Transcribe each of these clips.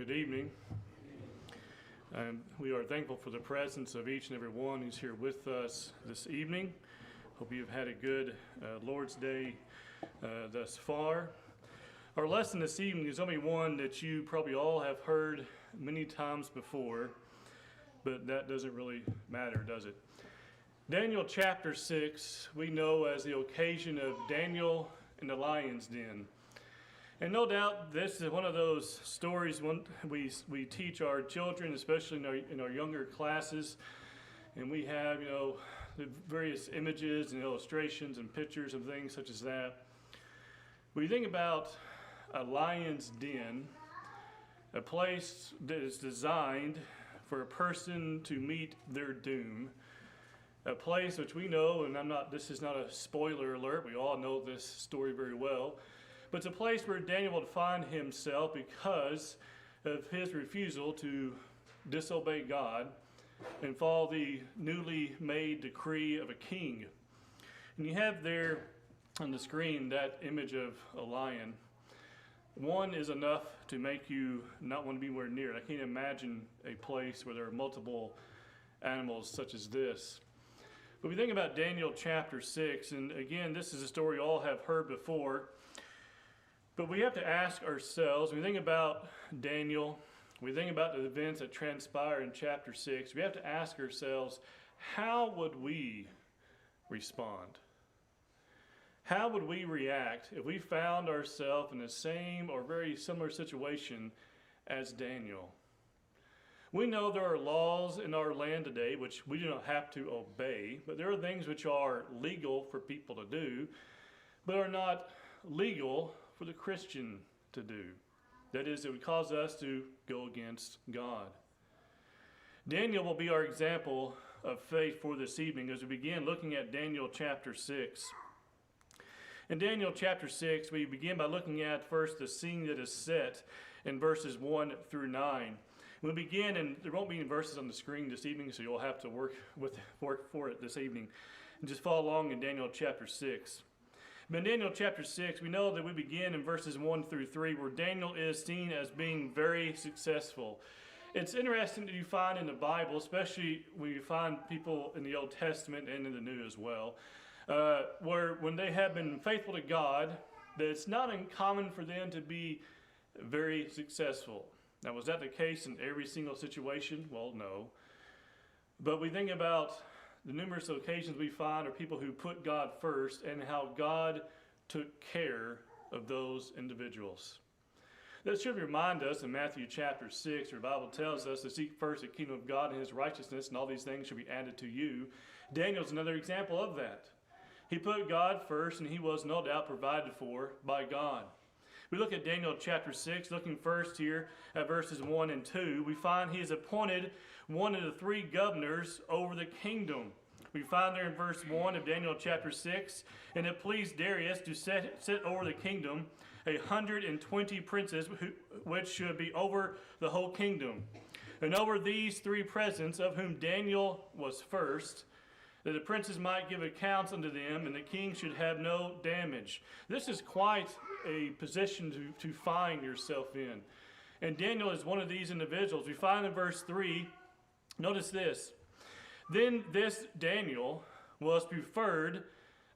Good evening. And we are thankful for the presence of each and every one who's here with us this evening. Hope you've had a good Lord's Day thus far. Our lesson this evening is only one that you probably all have heard many times before, but that doesn't really matter, does it? Daniel chapter 6, we know as the occasion of Daniel in the lion's den. And no doubt this is one of those stories we teach our children, especially in our younger classes. And we have, the various images and illustrations and pictures and things such as that. When you think about a lion's den, a place that is designed for a person to meet their doom, a place which we know, and this is not a spoiler alert, we all know this story very well, but it's a place where Daniel would find himself because of his refusal to disobey God and follow the newly made decree of a king. And you have there on the screen that image of a lion. One is enough to make you not want to be anywhere near it. I can't imagine a place where there are multiple animals such as this. But we think about Daniel chapter 6, and again, this is a story all have heard before. But we have to ask ourselves, when we think about Daniel, we think about the events that transpire in chapter 6, we have to ask ourselves, how would we respond? How would we react if we found ourselves in the same or very similar situation as Daniel? We know there are laws in our land today which we do not have to obey, but there are things which are legal for people to do, but are not legal for the Christian to do. That is, it would cause us to go against God. Daniel will be our example of faith for this evening as we begin looking at Daniel chapter 6. In Daniel chapter 6, we begin by looking at first the scene that is set in verses 1 through 9. We'll begin, and there won't be any verses on the screen this evening, so you'll have to work for it this evening. And just follow along in Daniel chapter 6. But in Daniel chapter 6, we know that we begin in verses 1 through 3, where Daniel is seen as being very successful. It's interesting that you find in the Bible, especially when you find people in the Old Testament and in the New as well, where when they have been faithful to God, that it's not uncommon for them to be very successful. Now, was that the case in every single situation? Well, no. But we think about the numerous occasions we find are people who put God first and how God took care of those individuals. That should remind us in Matthew chapter 6, where the Bible tells us to seek first the kingdom of God and his righteousness, and all these things shall be added to you. Daniel's another example of that. He put God first, and he was no doubt provided for by God. We look at Daniel chapter 6, looking first here at verses 1 and 2. We find he is appointed one of the three governors over the kingdom. We find there in verse 1 of Daniel chapter 6, and it pleased Darius to set over the kingdom 120 princes, which should be over the whole kingdom. And over these three presidents, of whom Daniel was first, that the princes might give accounts unto them, and the king should have no damage. This is quite a position to find yourself in. And Daniel is one of these individuals. We find in verse 3, notice this. Then this Daniel was preferred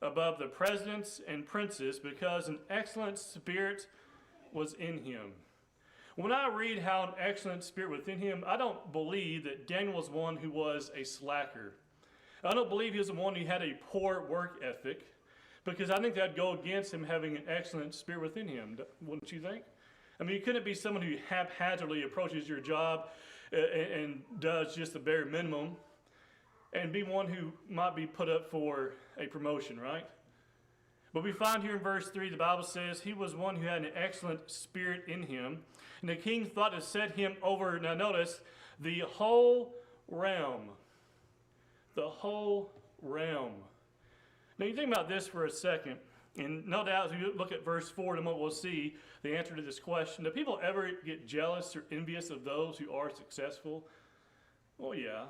above the presidents and princes because an excellent spirit was in him. When I read how an excellent spirit within him, I don't believe that Daniel was one who was a slacker. I don't believe he was the one who had a poor work ethic, because I think that would go against him having an excellent spirit within him, wouldn't you think? I mean, you couldn't be someone who haphazardly approaches your job and does just the bare minimum and be one who might be put up for a promotion, right? But we find here in verse 3, the Bible says he was one who had an excellent spirit in him, and the king thought to set him over, now notice, the whole realm. The whole realm. Now you think about this for a second, and no doubt as we look at verse 4, and what we'll see, the answer to this question, do people ever get jealous or envious of those who are successful? Well, yeah.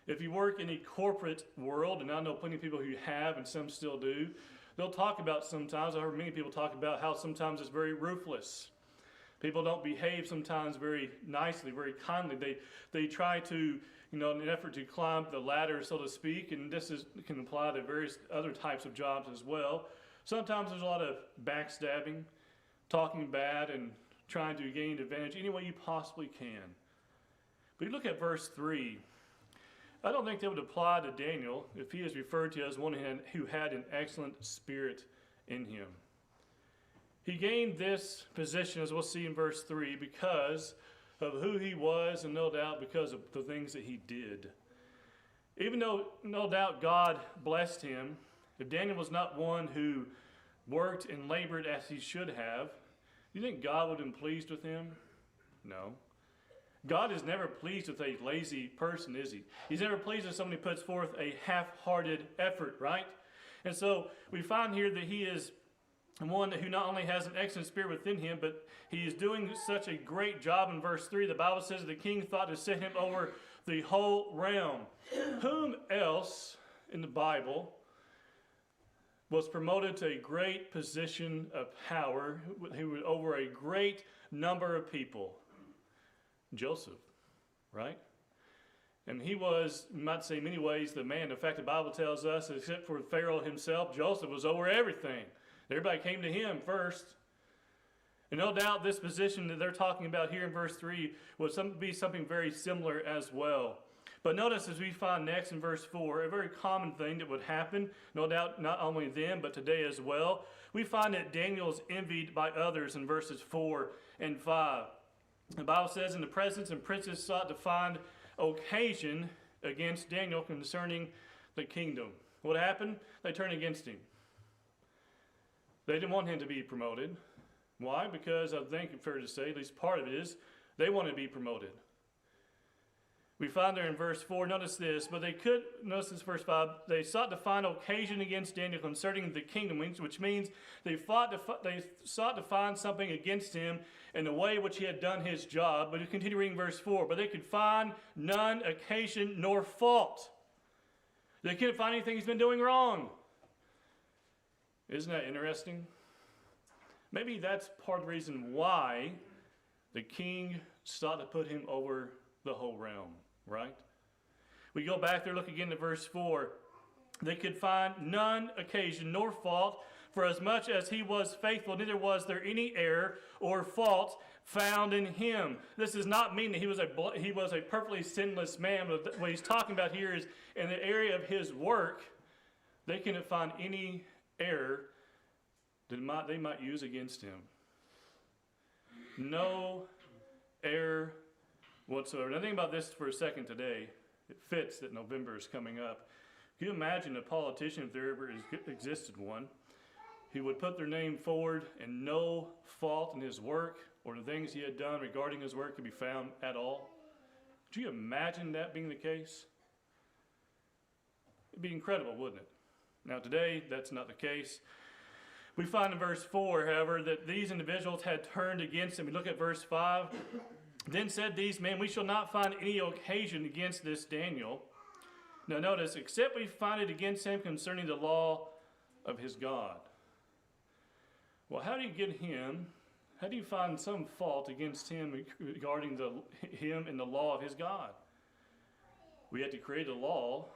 If you work in a corporate world, and I know plenty of people who have, and some still do, they'll talk about sometimes, I heard many people talk about how sometimes it's very ruthless. People don't behave sometimes very nicely, very kindly. They try to, in an effort to climb the ladder, so to speak, and can apply to various other types of jobs as well. Sometimes there's a lot of backstabbing, talking bad, and trying to gain advantage any way you possibly can. But you look at verse 3. I don't think that would apply to Daniel if he is referred to as one who had an excellent spirit in him. He gained this position, as we'll see in verse 3, because of who he was, and no doubt because of the things that he did. Even though, no doubt, God blessed him, if Daniel was not one who worked and labored as he should have, do you think God would have been pleased with him? No. God is never pleased with a lazy person, is he? He's never pleased with somebody who puts forth a half-hearted effort, right? And so we find here that he is one who not only has an excellent spirit within him, but he is doing such a great job. In verse 3, the Bible says the king thought to set him over the whole realm. Whom else in the Bible was promoted to a great position of power, who was over a great number of people? Joseph, right? And he was, you might say in many ways, the man. In fact, the Bible tells us, except for Pharaoh himself, Joseph was over everything. Everybody came to him first. And no doubt this position that they're talking about here in verse 3 would be something very similar as well. But notice, as we find next in verse 4, a very common thing that would happen, no doubt not only then, but today as well. We find that Daniel is envied by others in verses 4 and 5. The Bible says, "And the presidents and princes sought to find occasion against Daniel concerning the kingdom." What happened? They turned against him. They didn't want him to be promoted. Why? Because I think it's fair to say, at least part of it is, they wanted to be promoted. We find there in verse 4, notice this, notice this verse 5, they sought to find occasion against Daniel concerning the kingdom, which means they sought to find something against him in the way which he had done his job. But you continue reading verse 4, but they could find none occasion nor fault. They couldn't find anything he's been doing wrong. Isn't that interesting? Maybe that's part of the reason why the king sought to put him over the whole realm, right? We go back there, look again to verse 4. They could find none occasion nor fault, for as much as he was faithful, neither was there any error or fault found in him. This does not mean that he was a perfectly sinless man. But what he's talking about here is in the area of his work, they couldn't find any error that they might use against him. No error whatsoever. Now think about this for a second today. It fits that November is coming up. Can you imagine a politician, if there ever existed one, who would put their name forward and no fault in his work or the things he had done regarding his work could be found at all? Could you imagine that being the case? It'd be incredible, wouldn't it? Now today, that's not the case. We find in verse 4, however, that these individuals had turned against him. We look at verse 5. Then said these men, "We shall not find any occasion against this Daniel." Now notice, except we find it against him concerning the law of his God. Well, how do you find some fault against him regarding him and the law of his God? We had to create a law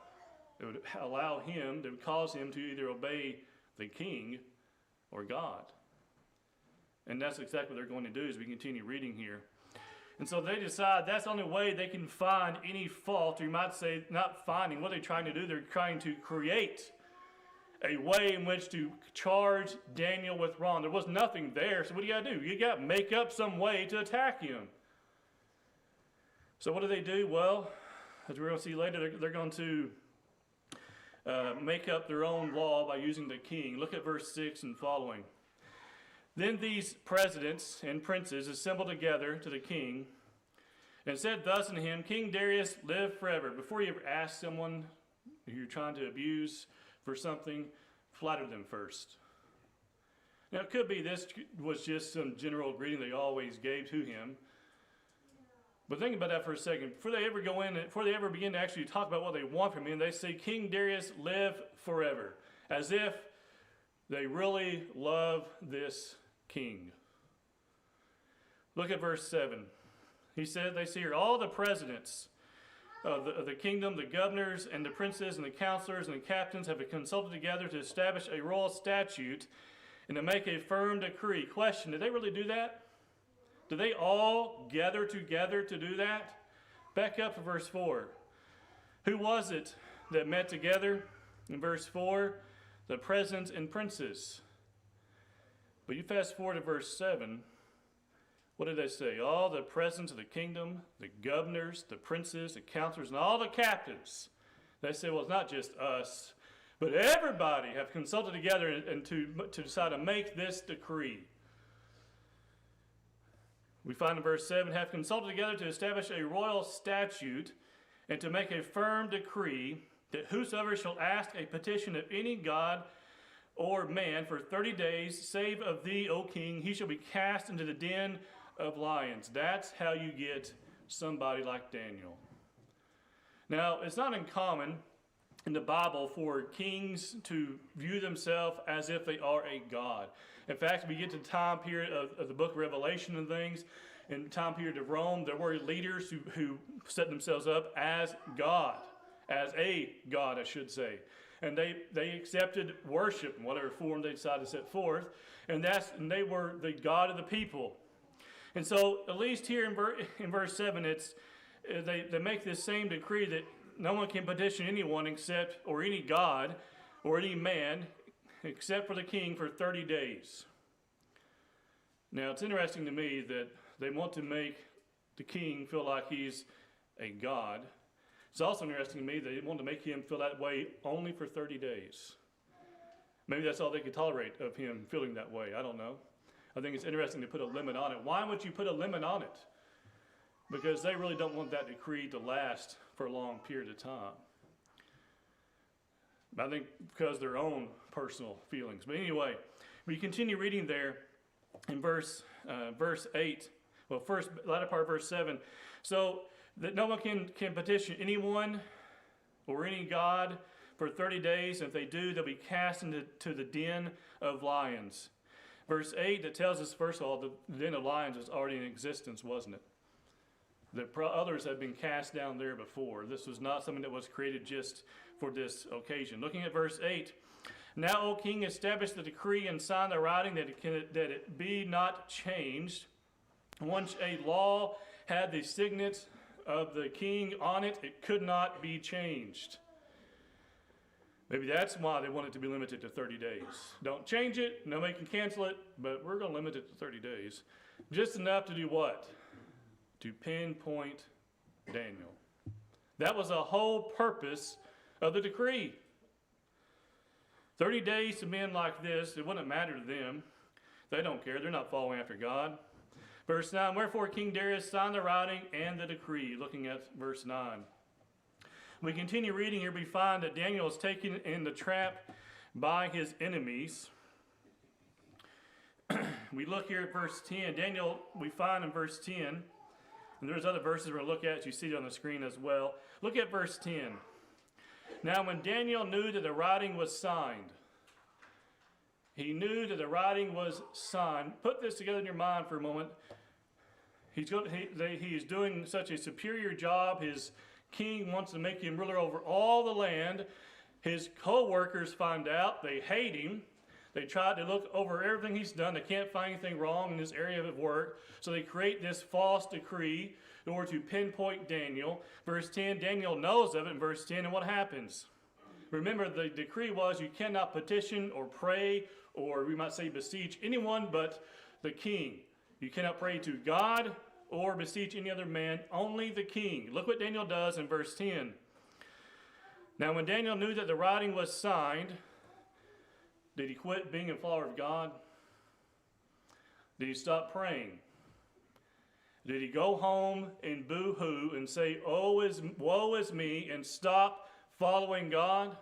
that would that would cause him to either obey the king or God. And that's exactly what they're going to do as we continue reading here. And so they decide that's the only way they can find any fault, or you might say not finding. What they're trying to do, they're trying to create a way in which to charge Daniel with wrong. There was nothing there, so what do you got to do? You got to make up some way to attack him. So what do? Well, as we're going to see later, they're going to make up their own law by using the king. Look at verse 6 and following. Then these presidents and princes assembled together to the king and said thus unto him, "King Darius, live forever." Before you ever ask someone who you're trying to abuse for something, flatter them first. Now it could be this was just some general greeting they always gave to him. But think about that for a second. Before they ever begin to actually talk about what they want from him, they say, "King Darius, live forever," as if they really love this king. Look at verse 7. He said, they see here, all the presidents of the kingdom, the governors and the princes and the counselors and the captains have consulted together to establish a royal statute and to make a firm decree. Question, did they really do that? Did they all gather together to do that? Back up to verse 4. Who was it that met together? In verse 4, the presidents and princes. But you fast forward to verse 7. What did they say? All the presidents of the kingdom, the governors, the princes, the counselors, and all the captains. They say, well, it's not just us, but everybody have consulted together and to decide to make this decree. We find in verse 7, have consulted together to establish a royal statute and to make a firm decree that whosoever shall ask a petition of any god or man for 30 days, save of thee, O king, he shall be cast into the den of lions. That's how you get somebody like Daniel. Now, it's not uncommon in the Bible for kings to view themselves as if they are a god. In fact, we get to the time period of the book of Revelation and things, in the time period of Rome, there were leaders who set themselves up as God, as a god, I should say. And they accepted worship in whatever form they decided to set forth, and they were the God of the people. And so, at least here in verse 7, they make this same decree that no one can petition anyone except, or any god, or any man, except for the king for 30 days. Now, it's interesting to me that they want to make the king feel like he's a god. It's also interesting to me that they want to make him feel that way only for 30 days. Maybe that's all they could tolerate of him feeling that way. I don't know. I think it's interesting to put a limit on it. Why would you put a limit on it? Because they really don't want that decree to last for a long period of time. I think because of their own personal feelings. But anyway, we continue reading there in verse 8. Well, first, latter part of verse 7. So that no one can petition anyone or any god for 30 days. And if they do, they'll be cast into the den of lions. Verse 8, that tells us, first of all, the den of lions was already in existence, wasn't it? The others had been cast down there before. This was not something that was created just for this occasion. Looking at verse 8, now, O king, establish the decree and sign the writing that it be not changed. Once a law had the signet of the king on it, it could not be changed. Maybe that's why they want it to be limited to 30 days. Don't change it, nobody can cancel it, but we're going to limit it to 30 days. Just enough to do what? To pinpoint Daniel. That was the whole purpose of the decree. 30 days to men like this, it wouldn't matter to them. They don't care. They're not following after God. Verse 9, wherefore King Darius signed the writing and the decree. Looking at verse 9. We continue reading here. We find that Daniel is taken in the trap by his enemies. We look here at verse 10. Daniel, we find in verse 10, and there's other verses we're going to look at. You see it on the screen as well. Look at verse 10. Now, when Daniel knew that the writing was signed, he knew that the writing was signed. Put this together in your mind for a moment. He is doing such a superior job. His king wants to make him ruler over all the land. His co-workers find out. They hate him. They try to look over everything he's done. They can't find anything wrong in this area of work. So they create this false decree in order to pinpoint Daniel. Verse 10, Daniel knows of it in verse 10, and what happens? Remember, the decree was you cannot petition or pray, or we might say beseech anyone but the king. You cannot pray to God or beseech any other man, only the king. Look what Daniel does in verse 10. Now, when Daniel knew that the writing was signed, did he quit being a follower of God? Did he stop praying? Did he go home and boo-hoo and say, woe is me, and stop following God?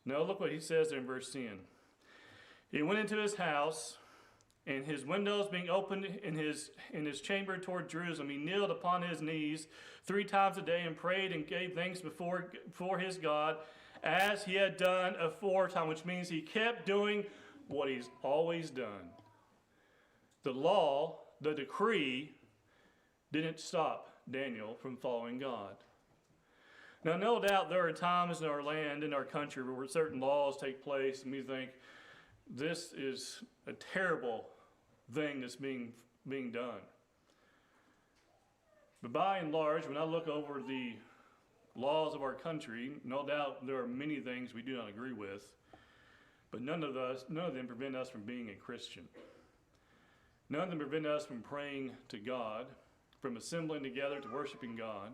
No, look what he says there in verse 10. He went into his house, and his windows being opened in his chamber toward Jerusalem, he kneeled upon his knees 3 times a day and prayed and gave thanks before his God, as he had done aforetime, which means he kept doing what he's always done. the law, the decree, didn't stop Daniel from following God. Now, no doubt there are times in our land, in our country, where certain laws take place and we think, this is a terrible thing that's being done. But by and large, when I look over the laws of our country, no doubt there are many things we do not agree with, but none of them prevent us from being a Christian. None of them prevent us from praying to God, from assembling together to worshiping God.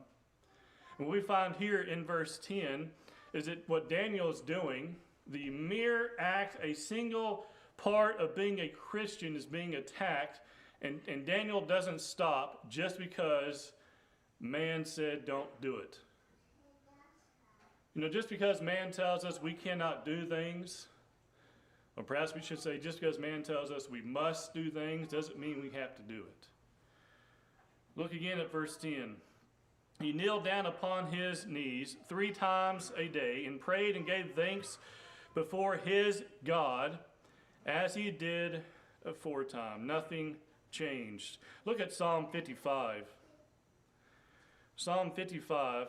And what we find here in verse 10 is that what Daniel is doing, the mere act, a single part of being a Christian is being attacked, and Daniel doesn't stop just because man said don't do it. You know, just because man tells us we cannot do things, or perhaps we should say just because man tells us we must do things doesn't mean we have to do it. Look again at verse 10. He kneeled down upon his knees 3 times a day and prayed and gave thanks before his God as he did aforetime. Nothing changed. Look at Psalm 55. Psalm 55,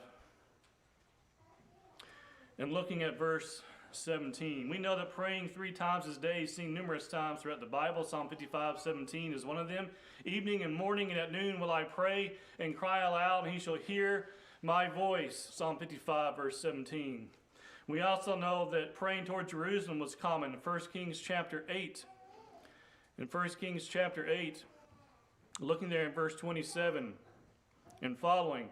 and looking at verse 17. We know that praying 3 times a day is seen numerous times throughout the Bible. Psalm 55:17 is one of them. Evening and morning and at noon will I pray and cry aloud, and he shall hear my voice. Psalm 55, verse 17. We also know that praying toward Jerusalem was common in 1 Kings chapter 8. In 1 Kings chapter 8, looking there in verse 27 and following.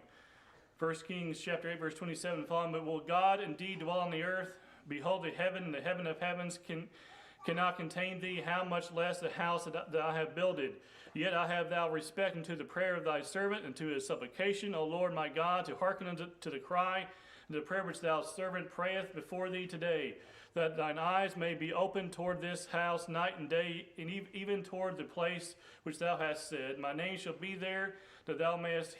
1 Kings chapter 8, verse 27 and following. But will God indeed dwell on the earth? Behold, the heaven of heavens cannot contain thee. How much less the house that I have builded? Yet I have thou respect unto the prayer of thy servant, and to his supplication, O Lord my God, to hearken unto the cry, and the prayer which thou servant prayeth before thee today, that thine eyes may be open toward this house night and day, and even toward the place which thou hast said. My name shall be there, that thou mayest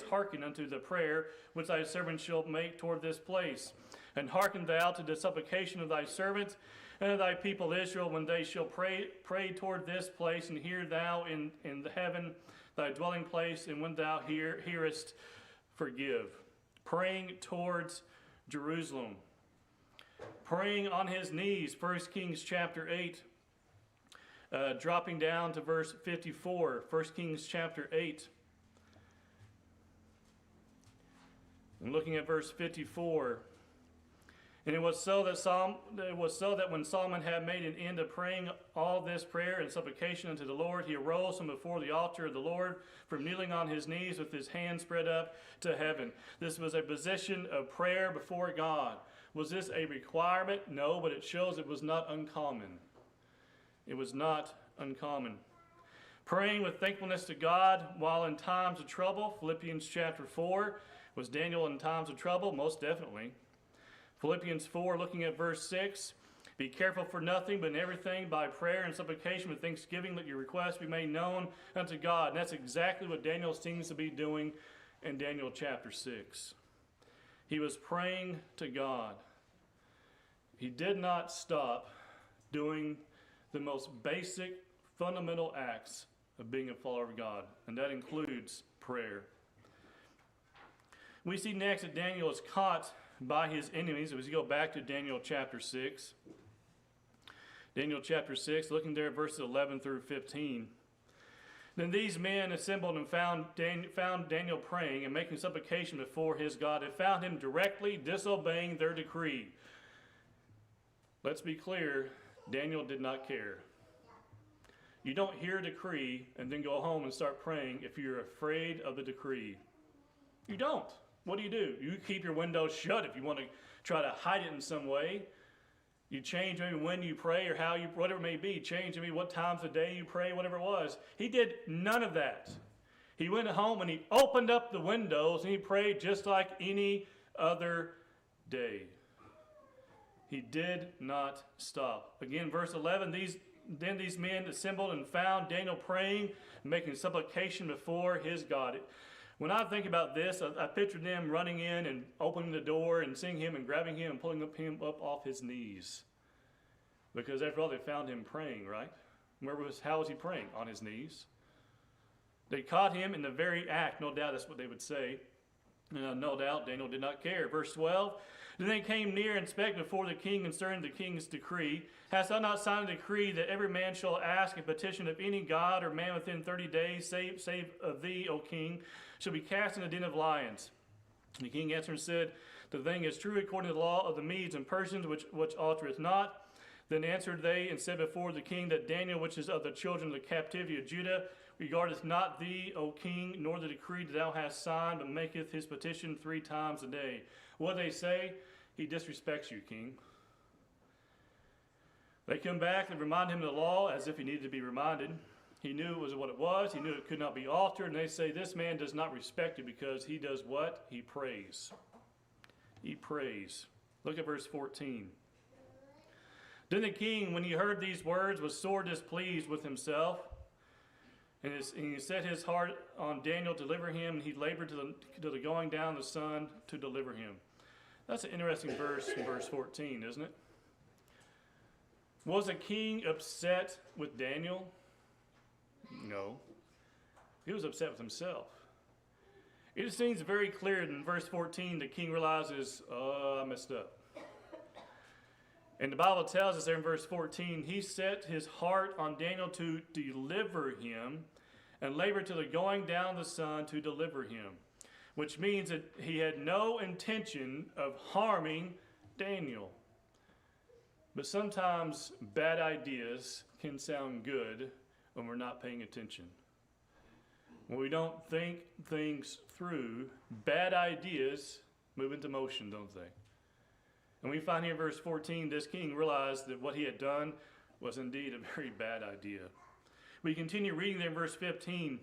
hearken unto the prayer which thy servant shall make toward this place. And hearken thou to the supplication of thy servant and of thy people Israel, when they shall pray toward this place, and hear thou in the heaven thy dwelling place, and when thou hearest, forgive. Praying towards Jerusalem. Praying on his knees, 1 Kings chapter 8, dropping down to verse 54, 1 Kings chapter 8. And looking at verse 54, and it was so that when Solomon had made an end of praying all this prayer and supplication unto the Lord, he arose from before the altar of the Lord, from kneeling on his knees with his hands spread up to heaven. This was a position of prayer before God. Was this a requirement? No, but it shows it was not uncommon. It was not uncommon. Praying with thankfulness to God while in times of trouble. Philippians chapter 4. Was Daniel in times of trouble? Most definitely. Philippians 4, looking at verse 6. Be careful for nothing, but in everything by prayer and supplication with thanksgiving, let your requests be made known unto God. And that's exactly what Daniel seems to be doing in Daniel chapter 6. He was praying to God. He did not stop doing the most basic, fundamental acts of being a follower of God, and that includes prayer. We see next that Daniel is caught by his enemies. As we go back to Daniel chapter 6. Daniel chapter 6, looking there at verses 11 through 15. Then these men assembled and found Daniel praying and making supplication before his God, and found him directly disobeying their decree. Let's be clear, Daniel did not care. You don't hear a decree and then go home and start praying if you're afraid of the decree. You don't. What do? You keep your windows shut if you want to try to hide it in some way. You change maybe when you pray or how you, whatever it may be. Change maybe what times of day you pray, whatever it was. He did none of that. He went home and he opened up the windows and he prayed just like any other day. He did not stop. Again, verse 11, Then these men assembled and found Daniel praying, making supplication before his God. When I think about this, I picture them running in and opening the door and seeing him and grabbing him and pulling him up off his knees. Because after all, they found him praying, right? How was he praying? On his knees. They caught him in the very act. No doubt that's what they would say. No doubt Daniel did not care. Verse 12. Then they came near and spake before the king concerning the king's decree. Hast thou not signed a decree that every man shall ask a petition of any god or man within 30 days, save of thee, O king, shall be cast in the den of lions? And the king answered and said, the thing is true according to the law of the Medes and Persians, which altereth not. Then answered they and said before the king that Daniel, which is of the children of the captivity of Judah, regardeth not thee, O king, nor the decree that thou hast signed, but maketh his petition 3 times a day. What they say? He disrespects you, king. They come back and remind him of the law as if he needed to be reminded. He knew it was what it was. He knew it could not be altered. And they say, this man does not respect you because he does what? He prays. He prays. Look at verse 14. Then the king, when he heard these words, was sore displeased with himself. And he set his heart on Daniel to deliver him, and he labored to the going down of the sun to deliver him. That's an interesting verse in verse 14, isn't it? Was the king upset with Daniel? No. He was upset with himself. It seems very clear in verse 14 the king realizes, I messed up. And the Bible tells us there in verse 14, he set his heart on Daniel to deliver him and labored to the going down the sun to deliver him, which means that he had no intention of harming Daniel. But sometimes bad ideas can sound good when we're not paying attention. When we don't think things through, bad ideas move into motion, don't they? And we find here in verse 14, this king realized that what he had done was indeed a very bad idea. We continue reading there in verse 15.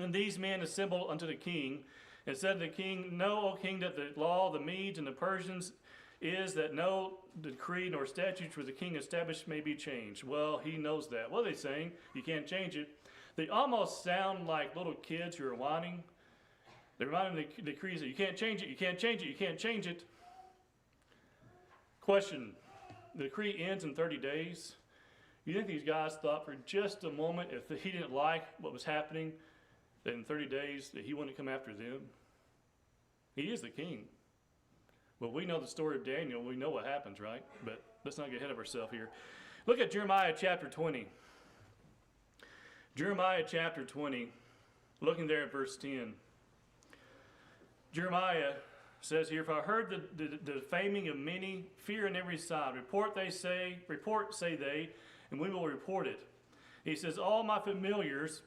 And these men assembled unto the king, and said to the king, Know, O king, that the law of the Medes and the Persians is that no decree nor statute which the king established may be changed. Well, he knows that. What are they saying? You can't change it. They almost sound like little kids who are whining. They remind them of the decrees that you can't change it, you can't change it, you can't change it. Question, the decree ends in 30 days. You think these guys thought for just a moment if he didn't like what was happening, that in 30 days that he wouldn't come after them? He is the king. Well, we know the story of Daniel. We know what happens, right? But let's not get ahead of ourselves here. Look at Jeremiah chapter 20. Jeremiah chapter 20, looking there at verse 10. Jeremiah says here, if I heard the defaming of many, fear on every side. Report, say they, and we will report it. He says, all my familiars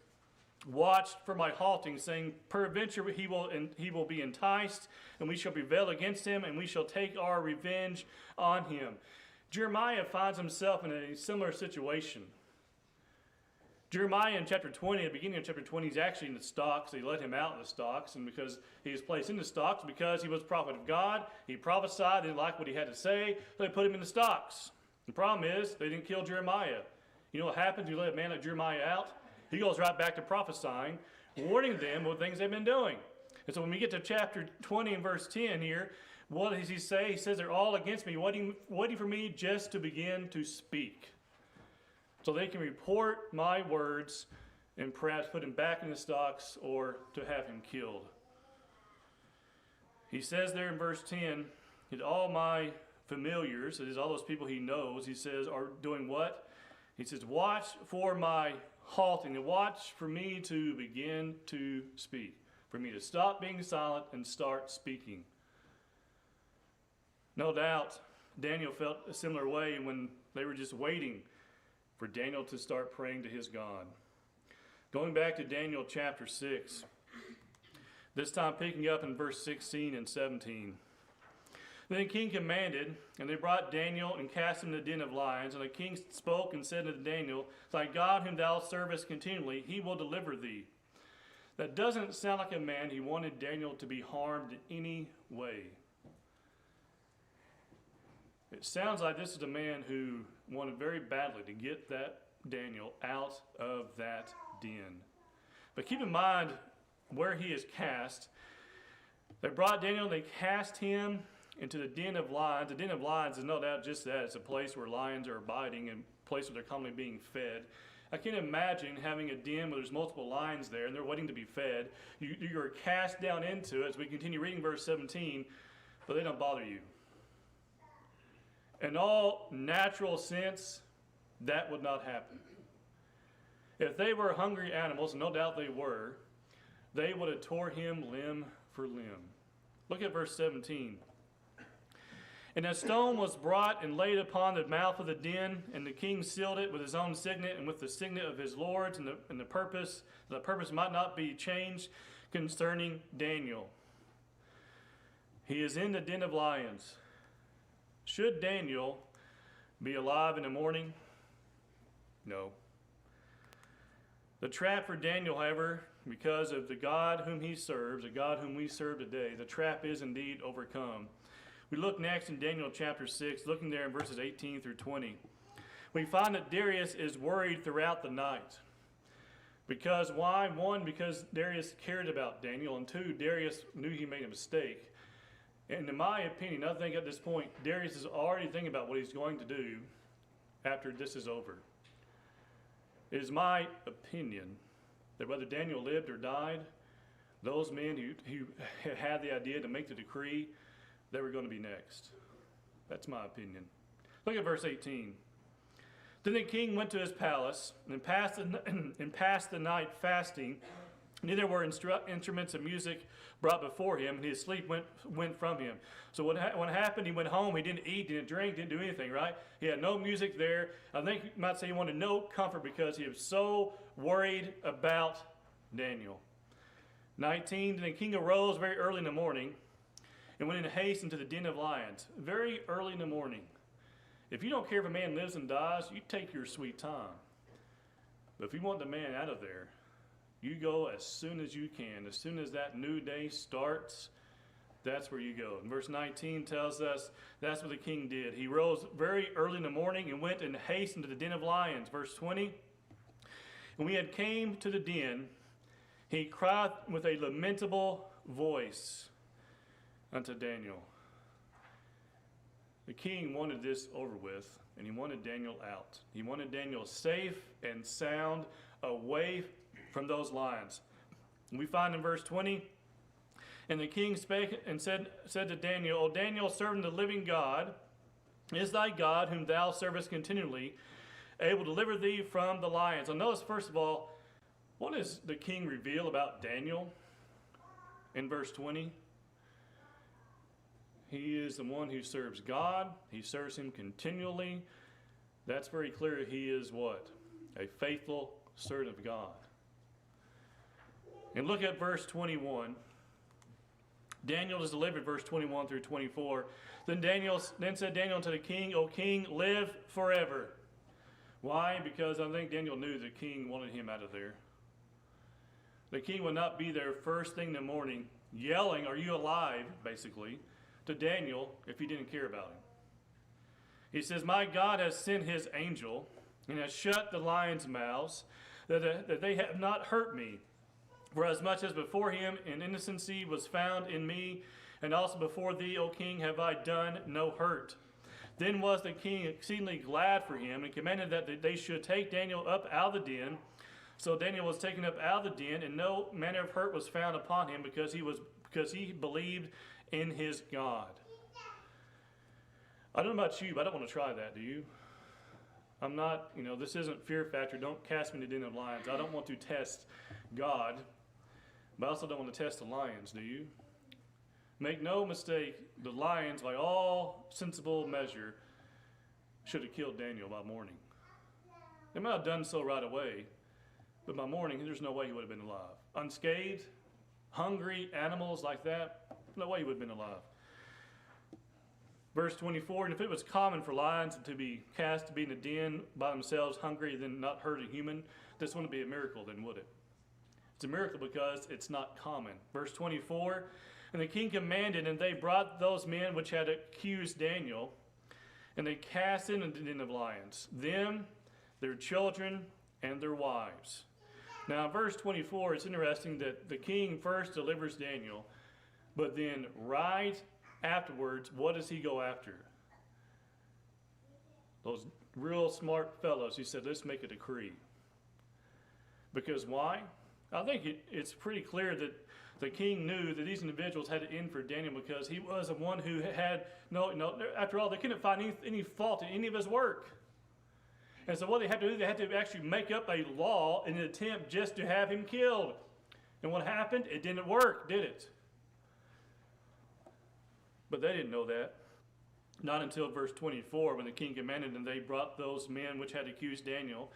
watched for my halting, saying, peradventure he will be enticed, and we shall prevail against him, and we shall take our revenge on him. Jeremiah finds himself in a similar situation. Jeremiah in chapter 20, at the beginning of chapter 20, he's actually in the stocks. They let him out in the stocks, and because he was placed in the stocks, because he was a prophet of God, he prophesied, they didn't like what he had to say, so they put him in the stocks. The problem is, they didn't kill Jeremiah. You know what happens? You let a man like Jeremiah out, he goes right back to prophesying, warning them of things they've been doing. And so when we get to chapter 20 and verse 10 here, what does he say? He says they're all against me, waiting for me just to begin to speak. So they can report my words and perhaps put him back in the stocks or to have him killed. He says there in verse 10, that all my familiars, that is all those people he knows, he says, are doing what? He says, watch for my halting, and watch for me to begin to speak, for me to stop being silent and start speaking. No doubt, Daniel felt a similar way when they were just waiting for Daniel to start praying to his God. Going back to Daniel chapter 6, this time picking up in verse 16 and 17. Then the king commanded, and they brought Daniel and cast him in the den of lions. And the king spoke and said unto Daniel, thy God whom thou servest continually, he will deliver thee. That doesn't sound like a man who wanted Daniel to be harmed in any way. It sounds like this is a man who wanted very badly to get that Daniel out of that den. But keep in mind where he is cast. They brought Daniel, they cast him into the den of lions. The den of lions is no doubt just that. It's a place where lions are abiding and a place where they're commonly being fed. I can't imagine having a den where there's multiple lions there and they're waiting to be fed. You're cast down into it, as we continue reading verse 17, but they don't bother you. In all natural sense, that would not happen. If they were hungry animals, and no doubt they were, they would have tore him limb for limb. Look at verse 17. And a stone was brought and laid upon the mouth of the den, and the king sealed it with his own signet and with the signet of his lords, and the purpose might not be changed concerning Daniel. He is in the den of lions. Should Daniel be alive in the morning? No. The trap for Daniel, however, because of the God whom he serves, the God whom we serve today, the trap is indeed overcome. We look next in Daniel chapter 6, looking there in verses 18 through 20. We find that Darius is worried throughout the night. Because why? One, because Darius cared about Daniel, and two, Darius knew he made a mistake. And in my opinion, I think at this point, Darius is already thinking about what he's going to do after this is over. It is my opinion that whether Daniel lived or died, those men who had the idea to make the decree, they were going to be next. That's my opinion. Look at verse 18. Then the king went to his palace and passed the night fasting. Neither were instruments of music brought before him, and his sleep went from him. So what happened, he went home, he didn't eat, didn't drink, didn't do anything, right? He had no music there. I think you might say he wanted no comfort because he was so worried about Daniel. 19, then the king arose very early in the morning and went in haste into the den of lions. Very early in the morning. If you don't care if a man lives and dies, you take your sweet time. But if you want the man out of there, you go as soon as you can. As soon as that new day starts, that's where you go. And verse 19 tells us that's what the king did. He rose very early in the morning and went in haste into the den of lions. Verse 20, when we had came to the den, he cried with a lamentable voice unto Daniel. The king wanted this over with, and he wanted Daniel out. He wanted Daniel safe and sound away from those lions. And we find in verse 20, and the king spake and said to Daniel, O Daniel, servant of the living God, is thy God, whom thou servest continually, able to deliver thee from the lions? And notice, first of all, what does the king reveal about Daniel in verse 20? He is the one who serves God. He serves him continually. That's very clear. He is what? A faithful servant of God. And look at verse 21. Daniel is delivered, verse 21 through 24. Then said Daniel unto the king, O king, live forever. Why? Because I think Daniel knew the king wanted him out of there. The king would not be there first thing in the morning yelling, are you alive, basically, to Daniel if he didn't care about him. He says, my God has sent his angel and has shut the lions' mouths, that they have not hurt me. For as much as before him in innocency was found in me, and also before thee, O king, have I done no hurt. Then was the king exceedingly glad for him, and commanded that they should take Daniel up out of the den. So Daniel was taken up out of the den, and no manner of hurt was found upon him, because he believed in his God. I don't know about you, but I don't want to try that, do you? I'm not, this isn't Fear Factor. Don't cast me in the den of lions. I don't want to test God, but I also don't want to test the lions, do you? Make no mistake, the lions, by all sensible measure, should have killed Daniel by morning. They might have done so right away, but by morning, there's no way he would have been alive. Unscathed, hungry animals like that, no way he would have been alive. Verse 24, and if it was common for lions to be cast to be in a den by themselves, hungry, then not hurt a human, this wouldn't be a miracle then, would it? It's a miracle because it's not common. Verse 24, and the king commanded, and they brought those men which had accused Daniel, and they cast into the den of lions, them, their children, and their wives. Now, in verse 24, it's interesting that the king first delivers Daniel, but then right afterwards, what does he go after? Those real smart fellows. He said, let's make a decree. Because why? I think it's pretty clear that the king knew that these individuals had to end for Daniel because he was the one who had, after all, they couldn't find any fault in any of his work. And so what they had to do, they had to actually make up a law in an attempt just to have him killed. And what happened? It didn't work, did it? But they didn't know that. Not until verse 24, when the king commanded, and they brought those men which had accused Daniel,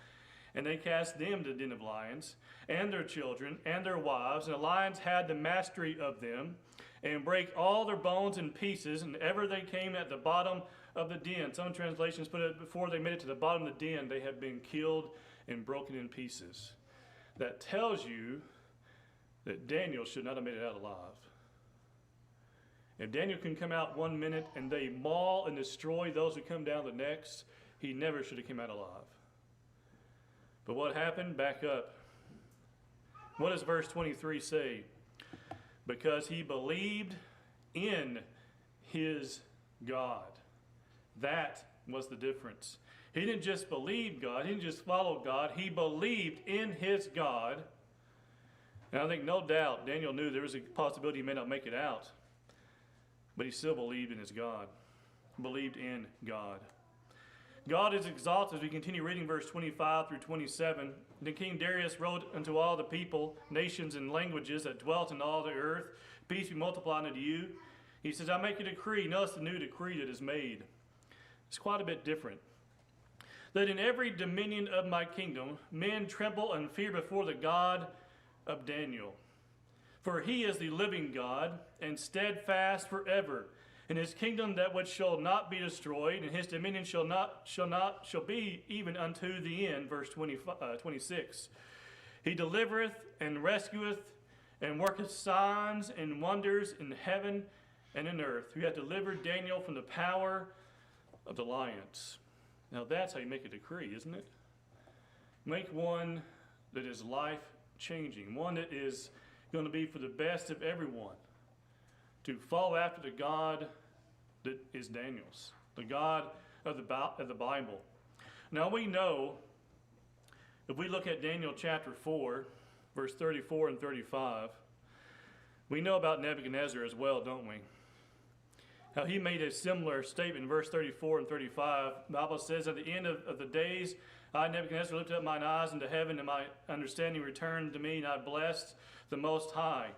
and they cast them to the den of lions, and their children, and their wives, and the lions had the mastery of them, and brake all their bones in pieces, and ever they came at the bottom of the den. Some translations put it, before they made it to the bottom of the den, they had been killed and broken in pieces. That tells you that Daniel should not have made it out alive. If Daniel can come out one minute and they maul and destroy those who come down the next, he never should have come out alive. But what happened? Back up. What does verse 23 say? Because he believed in his God. That was the difference. He didn't just believe God. He didn't just follow God. He believed in his God. And I think no doubt Daniel knew there was a possibility he may not make it out. But he still believed in his God. Believed in God. God is exalted as we continue reading verse 25 through 27. Then King Darius wrote unto all the people, nations, and languages that dwelt in all the earth, peace be multiplied unto you. He says, I make a decree. Notice the new decree that is made. It's quite a bit different. That in every dominion of my kingdom, men tremble and fear before the God of Daniel. For he is the living God, and steadfast forever. And his kingdom that which shall not be destroyed, and his dominion shall be even unto the end. Verse 26. He delivereth and rescueth and worketh signs and wonders in heaven and in earth. Who hath delivered Daniel from the power of the lions. Now that's how you make a decree, isn't it? Make one that is life-changing, one that is going to be for the best of everyone, to follow after the God that is Daniel's, the God of the Bible. Now we know, if we look at Daniel chapter 4, verse 34 and 35, we know about Nebuchadnezzar as well, don't we? How he made a similar statement in verse 34 and 35. The Bible says, at the end of the days, I, Nebuchadnezzar, lifted up mine eyes into heaven, and my understanding returned to me, and I blessed the Most High.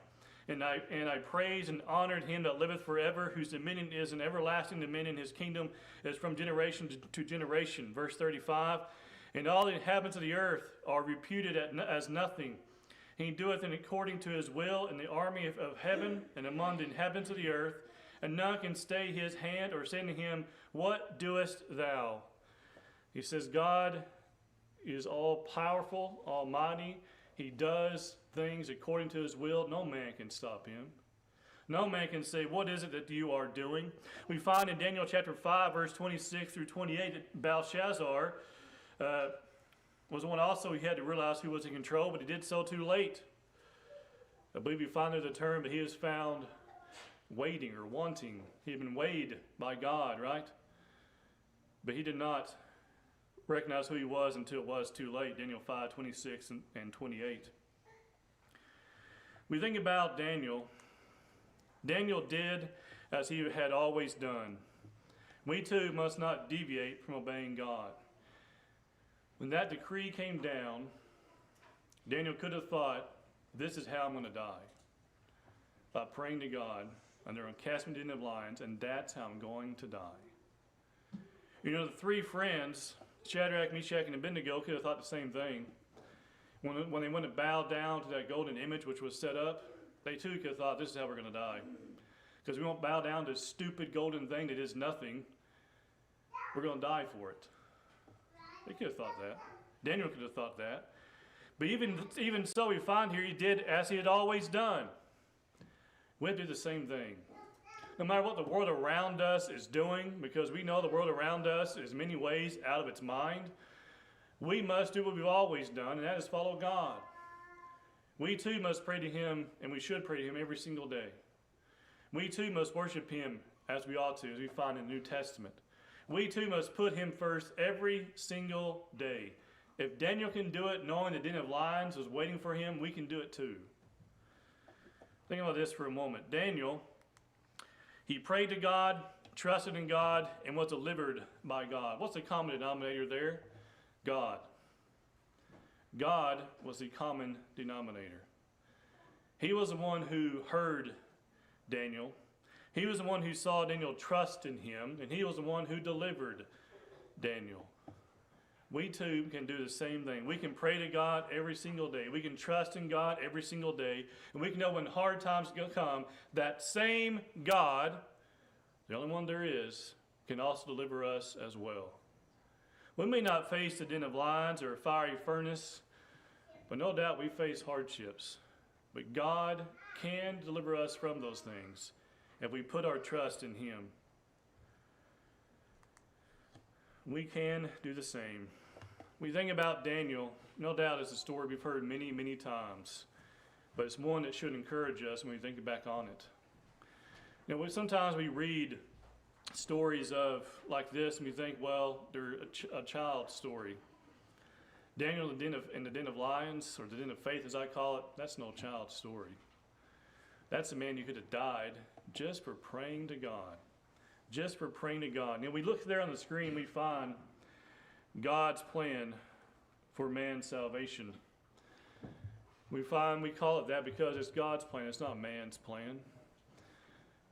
And I praised and honored him that liveth forever, whose dominion is an everlasting dominion. His kingdom is from generation to generation. Verse 35, and all the inhabitants of the earth are reputed as nothing. He doeth it according to his will in the army of heaven and among the inhabitants of the earth, and none can stay his hand or say to him, what doest thou? He says God is all-powerful, almighty. He does things according to his will. No man can stop him. No man can say, what is it that you are doing? We find in Daniel chapter 5, verse 26 through 28, that Belshazzar was the one also he had to realize who was in control, but he did so too late. I believe you find there the term that he is found waiting or wanting. He had been weighed by God, right? But he did not recognize who he was until it was too late. Daniel 5, 26 and 28. We think about Daniel. Daniel did as he had always done. We too must not deviate from obeying God. When that decree came down, Daniel could have thought, this is how I'm going to die. By praying to God, and they're going to cast me into the den of lions, and that's how I'm going to die. You know, the three friends, Shadrach, Meshach, and Abednego, could have thought the same thing. When they went and bowed down to that golden image which was set up, they too could have thought, this is how we're going to die. Because we won't bow down to a stupid golden thing that is nothing. We're going to die for it. They could have thought that. Daniel could have thought that. But even so, we find here he did as he had always done. We'll do the same thing. No matter what the world around us is doing, because we know the world around us is in many ways out of its mind, we must do what we've always done, and that is follow God. We too must pray to him, and we should pray to him every single day. We too must worship him as we ought to, as we find in the New Testament. We too must put him first every single day. If Daniel can do it, knowing the den of lions was waiting for him, we can do it too. Think about this for a moment. Daniel, he prayed to God, trusted in God, and was delivered by God. What's the common denominator there? God. God was the common denominator. He was the one who heard Daniel. He was the one who saw Daniel trust in him, and he was the one who delivered Daniel. We too can do the same thing. We can pray to God every single day. We can trust in God every single day. And we can know when hard times come, that same God, the only one there is, can also deliver us as well. We may not face the den of lions or a fiery furnace, but no doubt we face hardships. But God can deliver us from those things if we put our trust in Him. We can do the same. When you think about Daniel, no doubt it's a story we've heard many, many times, but it's one that should encourage us when we think back on it. You know, sometimes we read stories of like this and we think, well, they're a child's story. Daniel in the den of lions, or the den of faith as I call it, that's no child's story. That's a man who could have died just for praying to God. Just for praying to God. And we look there on the screen, we find God's plan for man's salvation. We call it that because it's God's plan, it's not man's plan.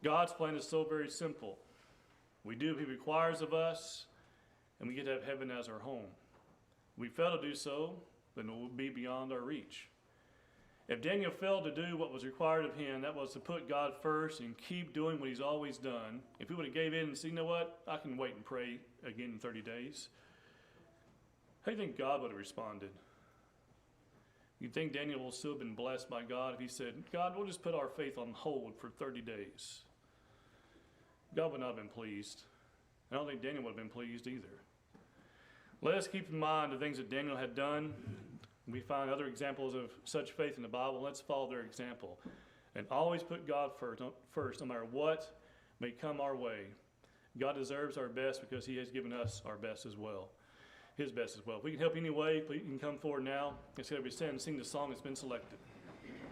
God's plan is so very simple. We do what He requires of us, and we get to have heaven as our home. We fail to do so, then it will be beyond our reach. If Daniel failed to do what was required of him, that was to put God first and keep doing what he's always done. If he would have gave in and said, you know what, I can wait and pray again in 30 days. How do you think God would have responded? You think Daniel would still have been blessed by God if he said, God, we'll just put our faith on hold for 30 days. God would not have been pleased. I don't think Daniel would have been pleased either. Let us keep in mind the things that Daniel had done. We find other examples of such faith in the Bible. Let's follow their example. And always put God first, no matter what may come our way. God deserves our best because He has given us our best as well. His best as well. If we can help any way, please, you can come forward now. Instead of we stand and sing the song that's been selected.